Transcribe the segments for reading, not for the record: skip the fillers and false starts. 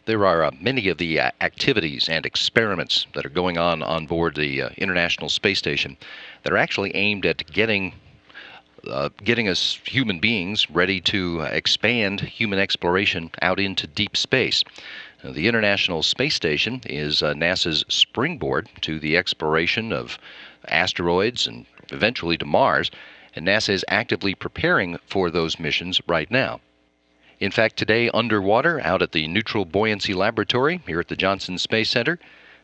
There are many of the activities and experiments that are going on board the International Space Station that are actually aimed at getting us human beings ready to expand human exploration out into deep space. The International Space Station is NASA's springboard to the exploration of asteroids and eventually to Mars, and NASA is actively preparing for those missions right now. In fact, today, underwater, out at the Neutral Buoyancy Laboratory here at the Johnson Space Center,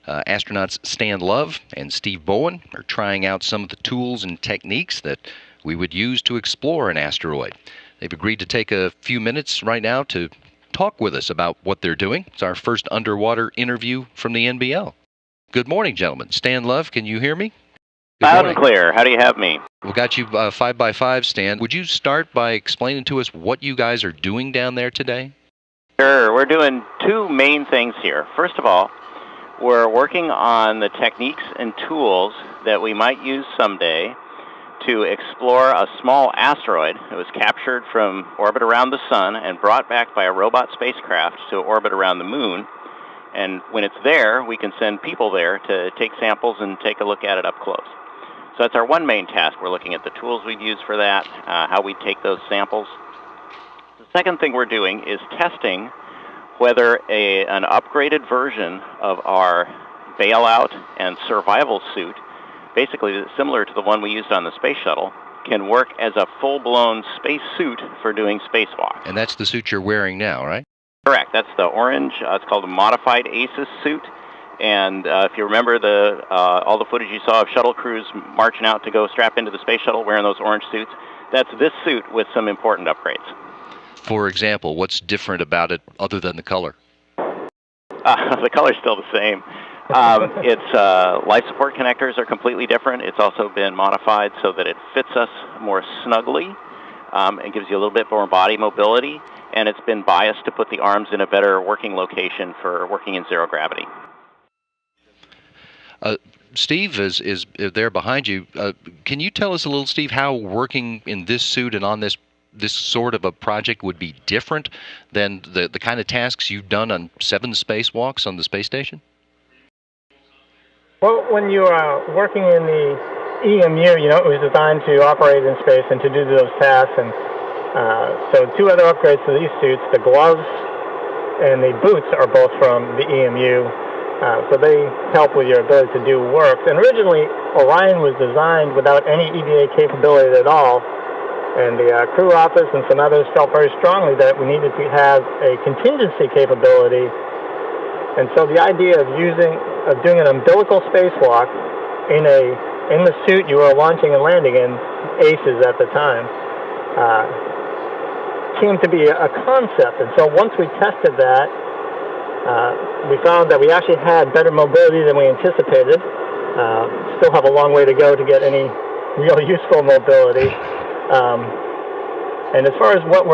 astronauts Stan Love and Steve Bowen are trying out some of the tools and techniques that we would use to explore an asteroid. They've agreed to take a few minutes right now to talk with us about what they're doing. It's our first underwater interview from the NBL. Good morning, gentlemen. Stan Love, can you hear me? Loud and clear. How do you have me? We've got you 5x5, Stan. Would you start by explaining to us what you guys are doing down there today? Sure. We're doing two main things here. First of all, we're working on the techniques and tools that we might use someday to explore a small asteroid that was captured from orbit around the sun and brought back by a robot spacecraft to orbit around the moon. And when it's there, we can send people there to take samples and take a look at it up close. So that's our one main task. We're looking at the tools we'd use for that, how we take those samples. The second thing we're doing is testing whether an upgraded version of our bailout and survival suit, basically similar to the one we used on the space shuttle, can work as a full-blown space suit for doing spacewalk. And that's the suit you're wearing now, right? Correct. That's the orange. It's called a modified ACES suit. And if you remember all the footage you saw of shuttle crews marching out to go strap into the space shuttle wearing those orange suits, that's this suit with some important upgrades. For example, what's different about it other than the color? The color's still the same. Its life support connectors are completely different. It's also been modified so that it fits us more snugly and gives you a little bit more body mobility. And it's been biased to put the arms in a better working location for working in zero gravity. Steve is there behind you. Can you tell us a little, Steve, how working in this suit and on this sort of a project would be different than the kind of tasks you've done on 7 spacewalks on the space station? Well, when you are working in the EMU, it was designed to operate in space and to do those tasks. And so 2 other upgrades to these suits, the gloves and the boots, are both from the EMU. So they help with your ability to do work. And originally, Orion was designed without any EVA capability at all. And the crew office and some others felt very strongly that we needed to have a contingency capability. And so the idea of doing an umbilical spacewalk in the suit you were launching and landing in, ACES at the time, came to be a concept. And so once we tested that, we found that we actually had better mobility than we anticipated. Still have a long way to go to get any real useful mobility. And as far as what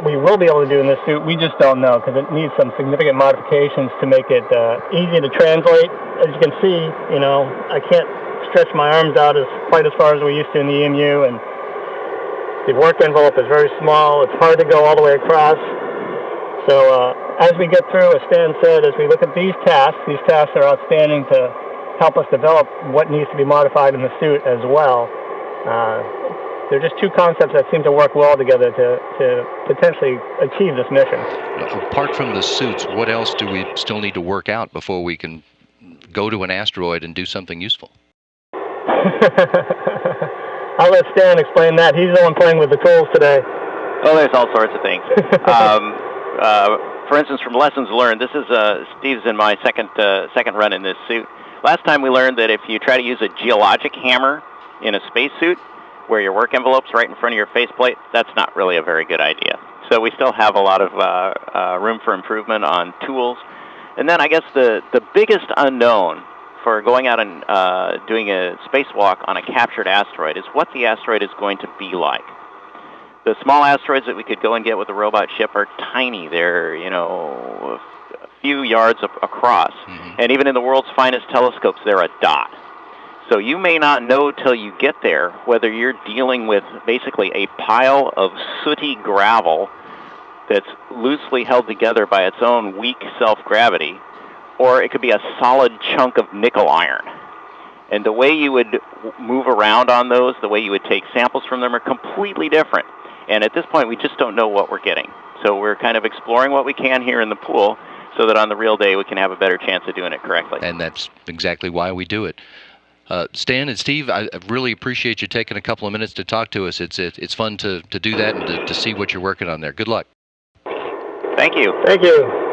we will be able to do in this suit, we just don't know, because it needs some significant modifications to make it easy to translate. As you can see, I can't stretch my arms out quite as far as we used to in the EMU, and the work envelope is very small. It's hard to go all the way across. So as we get through, as Stan said, as we look at these tasks are outstanding to help us develop what needs to be modified in the suit as well. They're just 2 concepts that seem to work well together to potentially achieve this mission. Apart from the suits, what else do we still need to work out before we can go to an asteroid and do something useful? I'll let Stan explain that. He's the one playing with the tools today. Oh, there's all sorts of things. For instance, from lessons learned, this is Steve's and my second run in this suit. Last time we learned that if you try to use a geologic hammer in a spacesuit, where your work envelope's right in front of your faceplate, that's not really a very good idea. So we still have a lot of room for improvement on tools. And then I guess the biggest unknown for going out and doing a spacewalk on a captured asteroid is what the asteroid is going to be like. The small asteroids that we could go and get with a robot ship are tiny. They're, a few yards across. Mm-hmm. And even in the world's finest telescopes, they're a dot. So you may not know till you get there whether you're dealing with basically a pile of sooty gravel that's loosely held together by its own weak self-gravity, or it could be a solid chunk of nickel iron. And the way you would move around on those, the way you would take samples from them are completely different. And at this point, we just don't know what we're getting. So we're kind of exploring what we can here in the pool so that on the real day we can have a better chance of doing it correctly. And that's exactly why we do it. Stan and Steve, I really appreciate you taking a couple of minutes to talk to us. It's fun to do that and to see what you're working on there. Good luck. Thank you. Thank you.